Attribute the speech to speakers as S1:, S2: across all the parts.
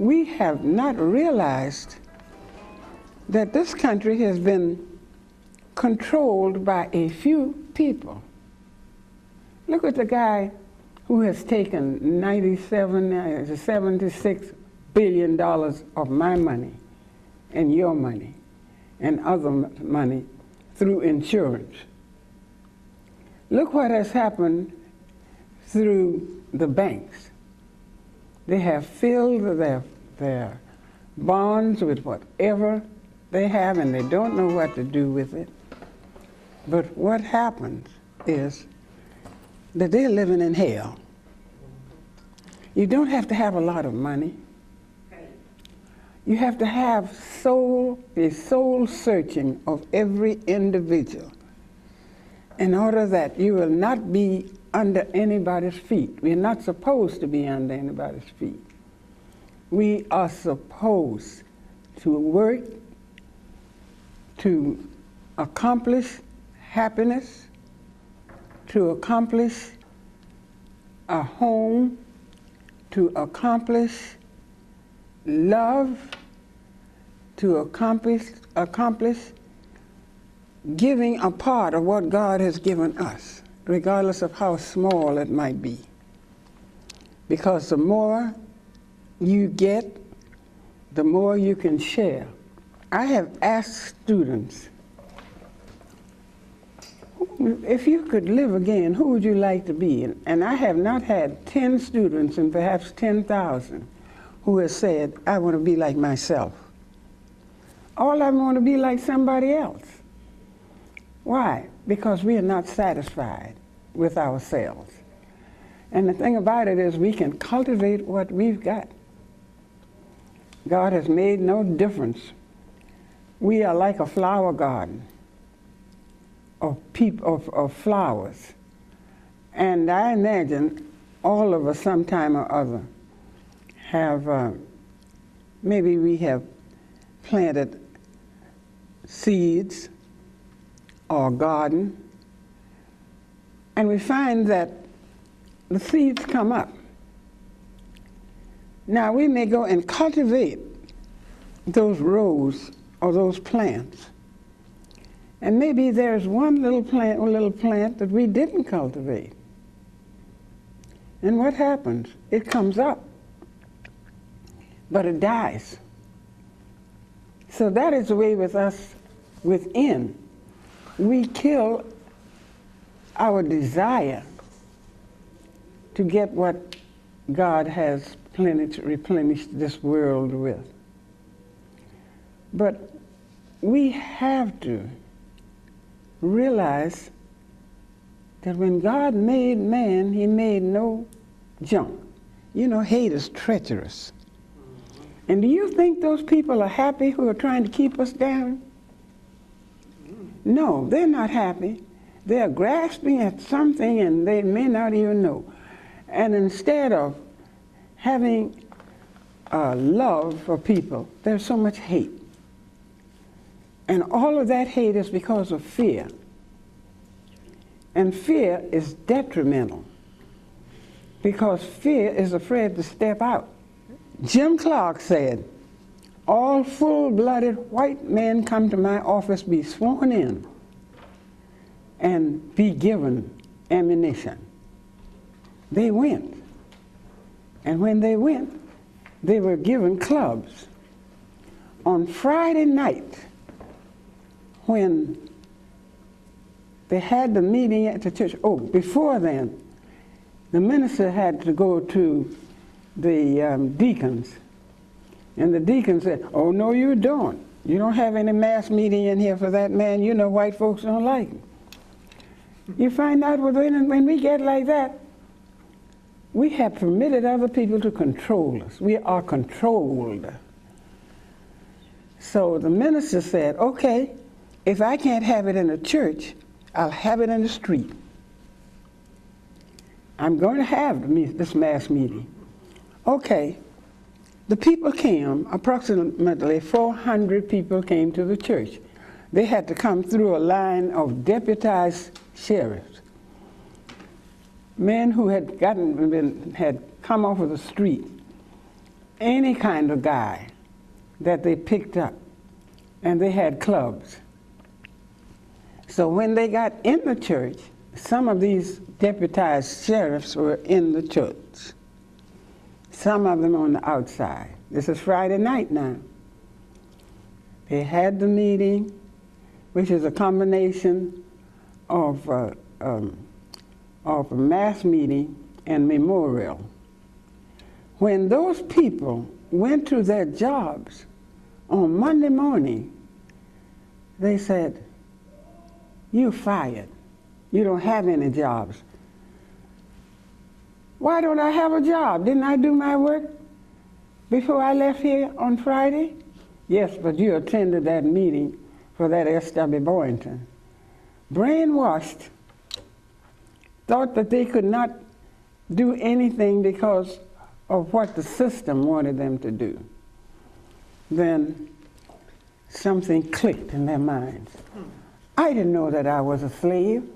S1: we have not realized that this country has been controlled by a few people. Look at the guy who has taken $76 billion of my money and your money and other money through insurance. Look what has happened through the banks. They have filled their bonds with whatever they have, and they don't know what to do with it. But what happens is that they're living in hell. You don't have to have a lot of money. You have to have a soul searching of every individual in order that you will not be under anybody's feet. We're not supposed to be under anybody's feet. We are supposed to work to accomplish happiness, to accomplish a home, to accomplish love, to accomplish giving a part of what God has given us, regardless of how small it might be. Because the more you get, the more you can share. I have asked students, if you could live again, who would you like to be? And I have not had 10 students and perhaps 10,000 who have said, I want to be like myself. All I want to be like somebody else. Why? Because we are not satisfied with ourselves. And the thing about it is we can cultivate what we've got. God has made no difference. We are like a flower garden of flowers. And I imagine all of us sometime or other have, maybe we have planted seeds or garden, and we find that the seeds come up. Now we may go and cultivate those rows or those plants, and maybe there's one little plant that we didn't cultivate. And what happens? It comes up, but it dies. So that is the way with us within. We kill our desire to get what God has replenished this world with. But we have to realize that when God made man, he made no junk. You know, hate is treacherous. And do you think those people are happy who are trying to keep us down? No, they're not happy. They're grasping at something and they may not even know. And instead of having love for people, there's so much hate. And all of that hate is because of fear. And fear is detrimental because fear is afraid to step out. Jim Clark said, all full-blooded white men come to my office, be sworn in, and be given ammunition. They went. And when they went, they were given clubs. On Friday night, when they had the meeting at the church, before then, the minister had to go to the deacons. And the deacon said, oh, no, you don't. You don't have any mass meeting in here for that man. You know white folks don't like him. You find out when we get like that, we have permitted other people to control us. We are controlled. So the minister said, okay, if I can't have it in the church, I'll have it in the street. I'm going to have this mass meeting. Okay. The people came, approximately 400 people came to the church. They had to come through a line of deputized sheriffs, men who had come off of the street any kind of guy that they picked up, and they had clubs. So when they got in the church, some of these deputized sheriffs were in the church, some of them on the outside. This is Friday night now. They had the meeting, which is a combination of a mass meeting and memorial. When those people went to their jobs on Monday morning, they said, "You're fired. You don't have any jobs." Why don't I have a job? Didn't I do my work before I left here on Friday? Yes, but you attended that meeting for that S.W. Boynton. Brainwashed, thought that they could not do anything because of what the system wanted them to do. Then something clicked in their minds. I didn't know that I was a slave.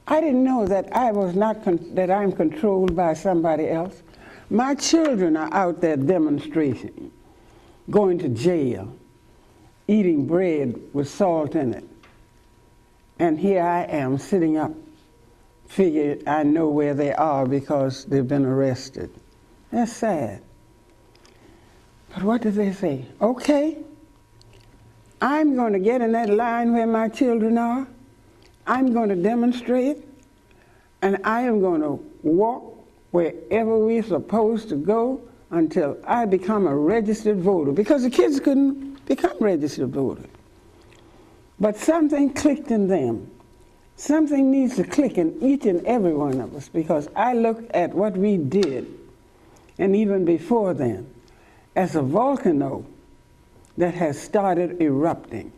S1: I didn't know that I was not that I'm controlled by somebody else. My children are out there demonstrating, going to jail, eating bread with salt in it. And here I am sitting up, figure I know where they are because they've been arrested. That's sad. But what did they say? Okay, I'm going to get in that line where my children are. I'm going to demonstrate, and I am going to walk wherever we're supposed to go until I become a registered voter, because the kids couldn't become registered voters. But something clicked in them. Something needs to click in each and every one of us, because I looked at what we did, and even before then, as a volcano that has started erupting.